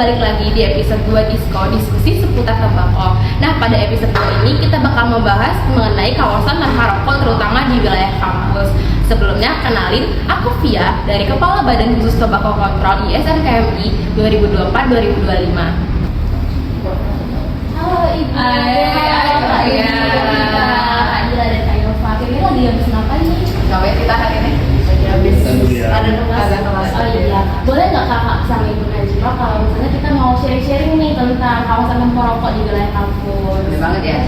balik lagi di episode 2 diskusi seputar tembakau. Nah, pada episode 2 ini kita bakal membahas mengenai kawasan tanpa rokok terutama di wilayah kampus. Sebelumnya, kenalin, aku Via dari Kepala Badan Khusus Tembakau Kontrol ISMKMI 2024-2025. Halo Ibu. Hai Kak Adila dan Kak Yova. Kira-kira lagi habis ngapain nih? Ngapain kita hari ini? Habis Ada kelas. Oh iya, boleh nggak kakak sama ibu Najwa kalau misalnya kita mau sharing-sharing nih tentang kawasan tanpa rokok di wilayah kampus? Boleh banget ya?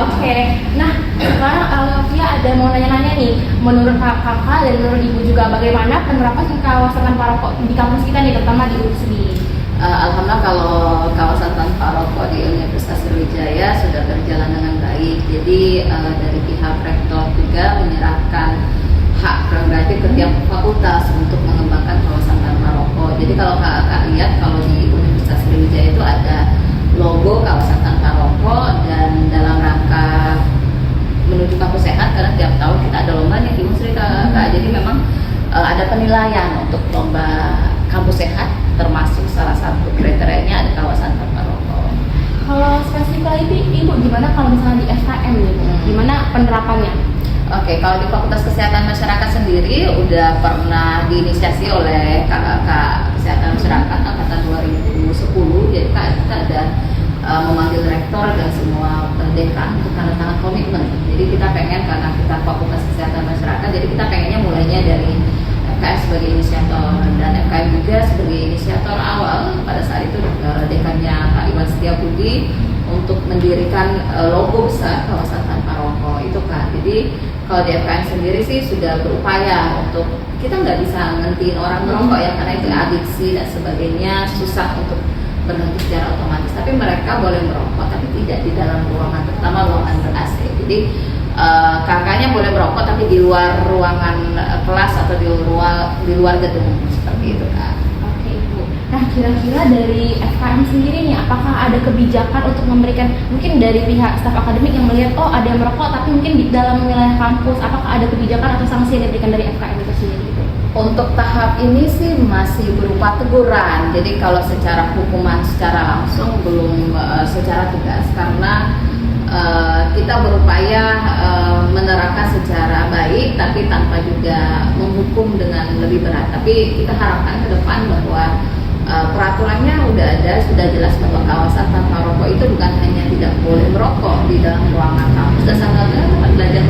Oke. Nah, sekarang Via ada mau nanya-nanya nih. Menurut kakak dan menurut ibu juga bagaimana penerapan kawasan tanpa rokok di kampus kita nih, terutama di UNSBI? Alhamdulillah kalau kawasan tanpa rokok di Universitas Sriwijaya sudah berjalan dengan baik. Jadi dari pihak rektor juga menyerahkan hak prerogatif ke tiap fakultas untuk mengembangkan kawasan tanpa rokok. Jadi kalau kakak lihat kalau di Universitas Sriwijaya itu ada logo kawasan tanpa rokok dan dalam rangka menuju kampus sehat karena tiap tahun kita ada lomba nih di Unsri kakak. Jadi memang ada penilaian untuk lomba kampus sehat termasuk salah satu kriterianya ada kawasan tanpa rokok. Kalau spesifik ibu gimana kalau misalnya di FKM nih, gimana penerapannya? Oke, kalau di Fakultas Kesehatan Masyarakat sendiri udah pernah diinisiasi oleh kakak Kesehatan Masyarakat angkatan 2010. Jadi kita ada memanggil rektor dan semua dekan untuk tanda tangan komitmen. Jadi kita pengen karena kita Fakultas Kesehatan Masyarakat, jadi kita pengennya mulainya dari FKM sebagai inisiator dan FKM juga sebagai inisiator awal pada saat itu dekannya Pak Iwan Setiabudi untuk mendirikan logo besar kawasan tanpa rokok itu kan. Jadi kalau di FKM sendiri sih sudah berupaya untuk kita nggak bisa ngentiin orang merokok ya karena itu adiksi dan sebagainya susah untuk berhenti secara otomatis. Tapi mereka boleh merokok tapi tidak di dalam ruangan, terutama ruangan ber-AC. Jadi kakaknya boleh merokok tapi di luar ruangan kelas atau di luar gedung seperti itu kan. Nah, kira-kira dari FKM sendiri nih, apakah ada kebijakan untuk memberikan, mungkin dari pihak staf akademik yang melihat, oh ada yang merokok tapi mungkin di dalam wilayah kampus, apakah ada kebijakan atau sanksi yang diberikan dari FKM itu sendiri? Untuk tahap ini sih masih berupa teguran, jadi kalau secara hukuman secara langsung belum secara tegas karena kita berupaya menerapkan secara baik tapi tanpa juga menghukum dengan lebih berat. Tapi kita harapkan ke depan bahwa peraturannya sudah jelas bahwa kawasan tanpa rokok itu bukan hanya tidak boleh merokok di dalam ruangan kampus dan sangatnya tempat belajar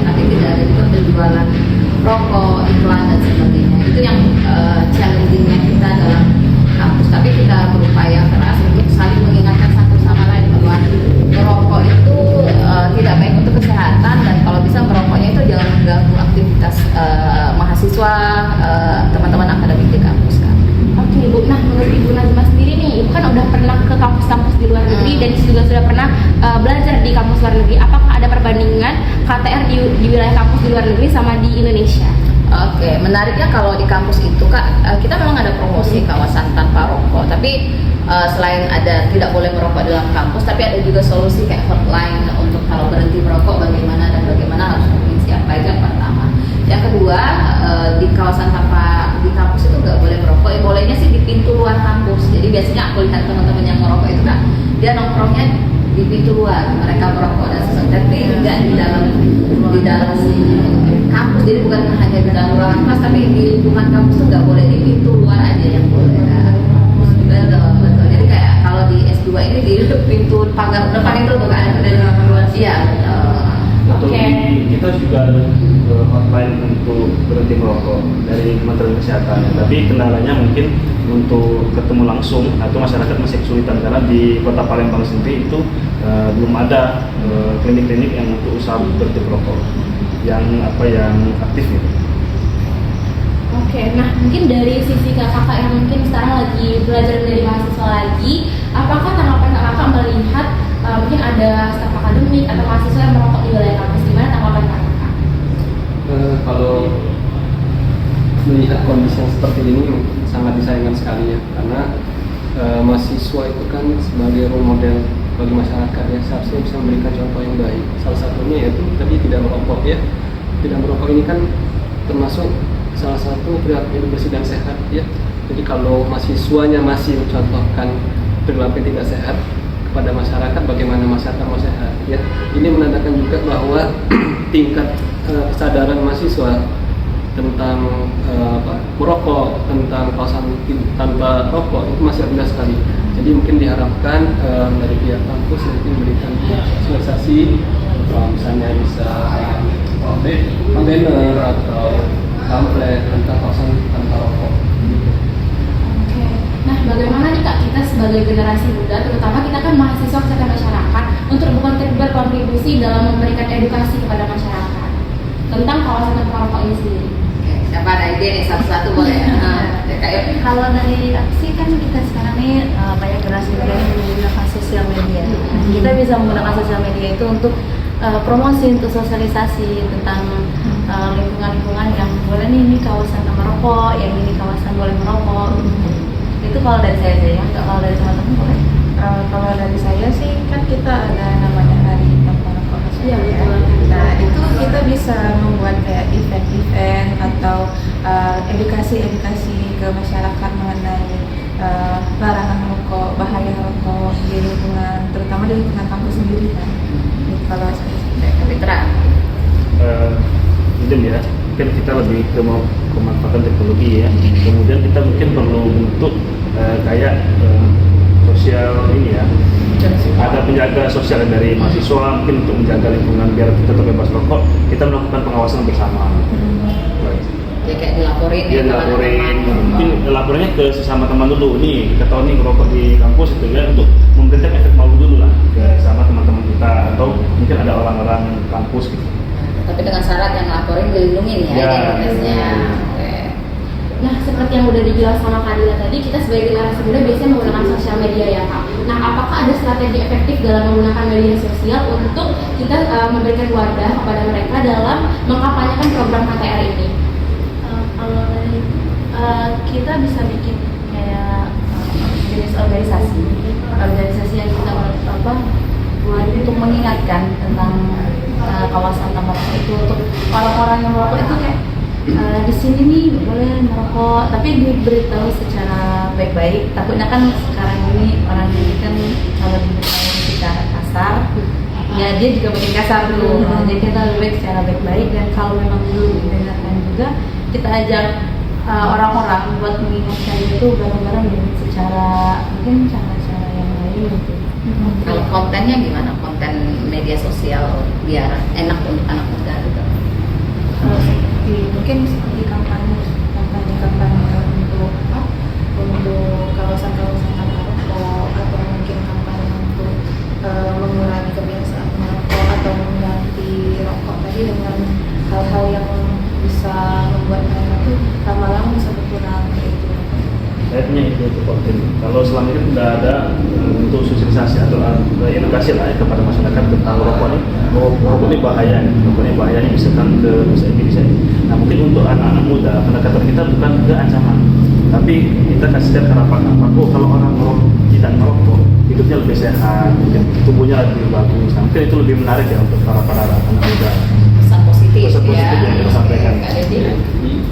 tapi tidak ada juga penjualan rokok, iklan dan sebagainya. Itu yang challengingnya kita dalam kampus. Tapi kita berupaya keras untuk saling mengingatkan satu sama lain bahwa merokok itu tidak baik untuk kesehatan dan kalau bisa merokoknya itu jangan mengganggu aktivitas mahasiswa, teman-teman akademik di kampus kan. Oke Ibu, nah menurut Ibu Najma sendiri nih, Ibu kan udah pernah ke kampus-kampus di luar negeri dan juga sudah pernah belajar di kampus luar negeri. Apakah ada perbandingan KTR di wilayah kampus di luar negeri sama di Indonesia? Oke, menariknya kalau di kampus itu Kak, kita memang ada promosi kawasan tanpa rokok. Tapi selain ada tidak boleh merokok dalam kampus, tapi ada juga solusi kayak hotline untuk kalau berhenti merokok bagaimana dan bagaimana harus hubungi siapa. Itu yang pertama. Yang kedua, di kawasan tanpa di kampus itu nggak boleh merokok. Bolehnya sih di pintu luar kampus. Jadi biasanya aku lihat teman-teman yang merokok itu kan dia nongkrongnya di pintu luar, mereka merokok dan sebagainya. Tapi tidak di dalam kampus. Jadi bukan hanya di dalam ruangan kelas, tapi di lingkungan kampus itu nggak boleh, di pintu luar aja yang boleh. Betul. Jadi kayak kalau di S2 ini di pintu pagar depan itu bukan ada luar. Iya. Oke. Kita juga ada hotline untuk berhenti merokok dari Kementerian Kesehatan. Tapi kendalanya mungkin untuk ketemu langsung atau masyarakat masih kesulitan karena di Kota Palembang sendiri itu belum ada klinik-klinik yang untuk usaha berhenti merokok yang aktif gitu. Oke, nah mungkin dari sisi kakak yang mungkin sekarang lagi belajar menjadi mahasiswa lagi, apakah tanggapan kakak melihat mungkin ada staf akademik atau mahasiswa yang merokok di wilayah kampus? Gimana tanggapan kakak? Kalau melihat kondisi yang seperti ini sangat disayangkan sekali ya, karena mahasiswa itu kan sebagai role model bagi masyarakat ya, seharusnya bisa memberikan contoh yang baik. Salah satunya yaitu tadi tidak merokok ya. Tidak merokok ini kan termasuk salah satu perilaku hidup bersih dan sehat ya. Jadi kalau mahasiswanya masih mencontohkan perilaku yang tidak sehat kepada masyarakat, bagaimana masyarakat mau sehat ya. Ini menandakan juga bahwa tingkat kesadaran mahasiswa tentang merokok, tentang kawasan tanpa rokok itu masih rendah sekali. Jadi mungkin diharapkan dari pihak kampus mungkin memberikan sosialisasi, misalnya bisa banner atau pamflet tentang kawasan tanpa rokok. Oke. Nah, bagaimana nih Kak kita sebagai generasi muda, terutama kita kan mahasiswa kesehatan masyarakat, untuk berkontribusi dalam memberikan edukasi kepada masyarakat tentang kawasan tanpa rokok ini sendiri? Oke, siapa ada ide nih satu-satu boleh? Kayak Kalau dari aksi kan kita sekarang ini banyak generasi muda yang menggunakan sosial media. Kita bisa menggunakan sosial media itu untuk promosi, untuk sosialisasi tentang lingkungan-lingkungan yang boleh nih ini kawasan tanpa rokok, yang ini kawasan boleh merokok. Itu kalau dari saya aja ya, nggak kalau dari teman-teman boleh. Kalau dari saya sih kan kita ada namanya hari tanpa rokok Iya, nasional. betul. Nah itu kita bisa membuat kayak event-event atau edukasi-edukasi ke masyarakat mengenai larangan rokok, bahaya rokok di lingkungan, terutama di lingkungan kampus sendiri kan. Jadi kalau Fitra. Idem ya, mungkin kita lebih ke mau pemanfaatan teknologi ya. Kemudian kita mungkin perlu bentuk kayak sosial ini ya. Ada penjaga sosial dari mahasiswa mungkin untuk menjaga lingkungan biar kita terbebas rokok. Kita melakukan pengawasan bersama. Jadi kayak dilaporin Dia dilaporin, mungkin laporannya ke sesama teman dulu. Nih, kita tahu nih ngerokok di kampus itu ya, untuk memberikan efek malu dulu lah ke sama teman-teman kita atau mungkin ada orang-orang kampus gitu. Tapi dengan syarat yang laporin dilindungin ya, Ya. identitasnya. Oke. Nah, seperti yang udah dijelaskan sama Kak Dila tadi, kita sebagai generasi muda biasanya menggunakan sosial media ya Kak. Nah, apakah ada strategi efektif dalam menggunakan media sosial untuk kita memberikan wadah kepada mereka dalam mengkampanyekan program KTR ini? Kalau dari kita bisa bikin kayak jenis organisasi yang kita buat untuk mengingatkan tentang kawasan tanpa rokok itu, untuk orang-orang yang merokok itu kayak di sini nih boleh merokok, tapi diberitahu secara baik-baik. Takutnya kan sekarang ini orang ini kan kalau diberitahu secara kasar, ya dia juga makin kasar tuh. Jadi kita lebih baik secara baik-baik, dan kalau memang belum didengarkan juga kita ajak orang-orang buat mengingatkan itu bareng-bareng dengan secara mungkin cara-cara yang lain gitu. Kalau kontennya gimana? Konten media sosial biar enak untuk anak muda gitu. mungkin seperti kampanye untuk kawasan-kawasan tanpa rokok, atau mungkin kampanye untuk mengurangi kebiasaan merokok atau mengganti rokok tadi dengan hal-hal yang bisa membuat mereka tuh lama-lama bisa berkurang gitu. Saya punya ide untuk konten. Kalau selama ini sudah ada untuk sosialisasi atau edukasi lah ya, kepada masyarakat tentang rokok ini, rokok ini bahaya, rokok ini bahaya, ini bisa bisa. Nah mungkin untuk anak-anak muda, pendekatan kita bukan ke ancaman, tapi kita kasihkan harapan apa? Kalau orang tidak merokok, hidupnya lebih sehat, mungkin tubuhnya lebih bagus. Nah, mungkin itu lebih menarik ya untuk para anak muda. Pesan positif Pesan positif ya. yang kita sampaikan. Kak Dedi.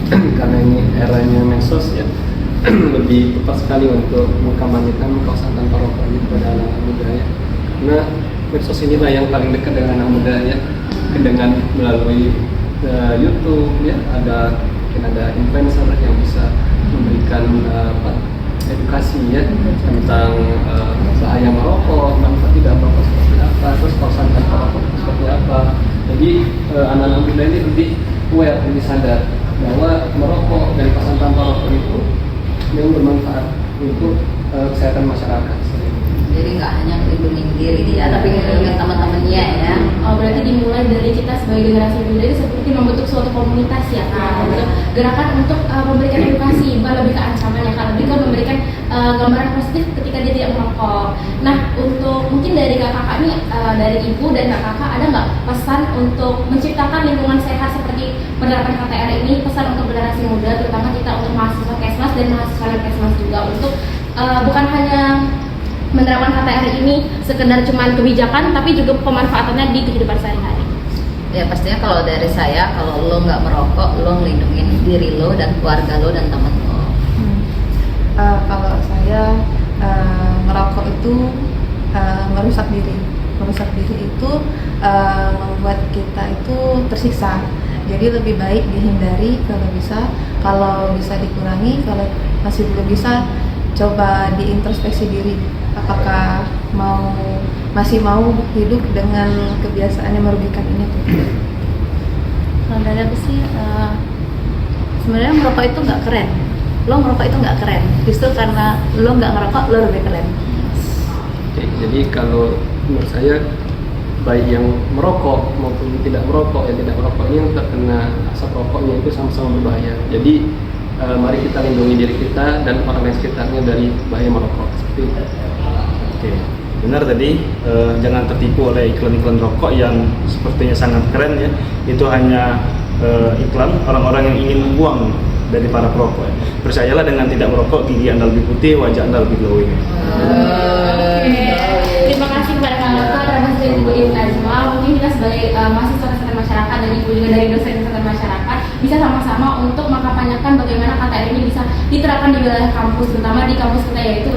Jadi karena ini eranya medsos ya, lebih tepat sekali untuk mengkampanyekan kawasan tanpa rokok ini kepada anak muda ya. Karena medsos inilah yang paling dekat dengan anak muda ya, dengan melalui YouTube ya, mungkin ada influencer yang bisa memberikan edukasi ya tentang bahaya merokok, manfaat tidak merokok seperti apa, terus kawasan tanpa rokok seperti apa. Jadi anak-anak muda ini lebih aware, lebih sadar bahwa merokok dan kawasan tanpa rokok itu yang bermanfaat untuk kesehatan masyarakat. Jadi nggak hanya melindungi diri dia, tapi melindungi teman-temannya ya. Oh, berarti dimulai dari kita sebagai generasi muda itu seperti membentuk suatu komunitas ya Kak, untuk gerakan untuk memberikan edukasi, bukan lebih ke ancaman ya Kak, lebih ke memberikan gambaran positif ketika dia tidak merokok. Nah, untuk mungkin dari kakak nih, dari ibu dan kakak ada nggak pesan untuk menciptakan lingkungan sehat seperti penerapan KTR ini, pesan untuk generasi muda, terutama kita untuk mahasiswa Kesmas dan mahasiswa Kesmas juga, untuk bukan hanya menerapkan KTR ini sekedar cuman kebijakan, tapi juga pemanfaatannya di kehidupan sehari-hari. Ya pastinya kalau dari saya, kalau lo nggak merokok, lo ngelindungin diri lo dan keluarga lo dan temen lo. kalau saya merokok itu merusak diri. Merusak diri itu membuat kita itu tersiksa. Jadi lebih baik dihindari kalau bisa dikurangi, kalau masih belum bisa coba diintrospeksi diri. Apakah masih mau hidup dengan kebiasaan yang merugikan ini? Kalau dari aku sih sebenarnya merokok itu nggak keren. Lo merokok itu nggak keren. Justru karena lo nggak ngerokok, lo lebih keren. Oke, jadi kalau menurut saya baik yang merokok maupun tidak merokok, yang tidak merokok ini yang terkena asap rokoknya itu sama-sama berbahaya. Jadi mari kita lindungi diri kita dan orang lain sekitarnya dari bahaya merokok seperti itu. Oke, benar tadi, jangan tertipu oleh iklan-iklan rokok yang sepertinya sangat keren ya. Itu hanya iklan orang-orang yang ingin uang dari para perokok. Percayalah, dengan tidak merokok gigi Anda lebih putih, wajah Anda lebih glowing. Terima kasih kepada Kang Loko, terima kasih Ibu Najma. Mungkin kita sebagai mahasiswa kesehatan masyarakat dan Ibu juga dari dosen kesehatan masyarakat bisa sama-sama untuk mengkampanyekan bagaimana KTR ini bisa diterapkan di wilayah kampus, terutama di kampus kita yaitu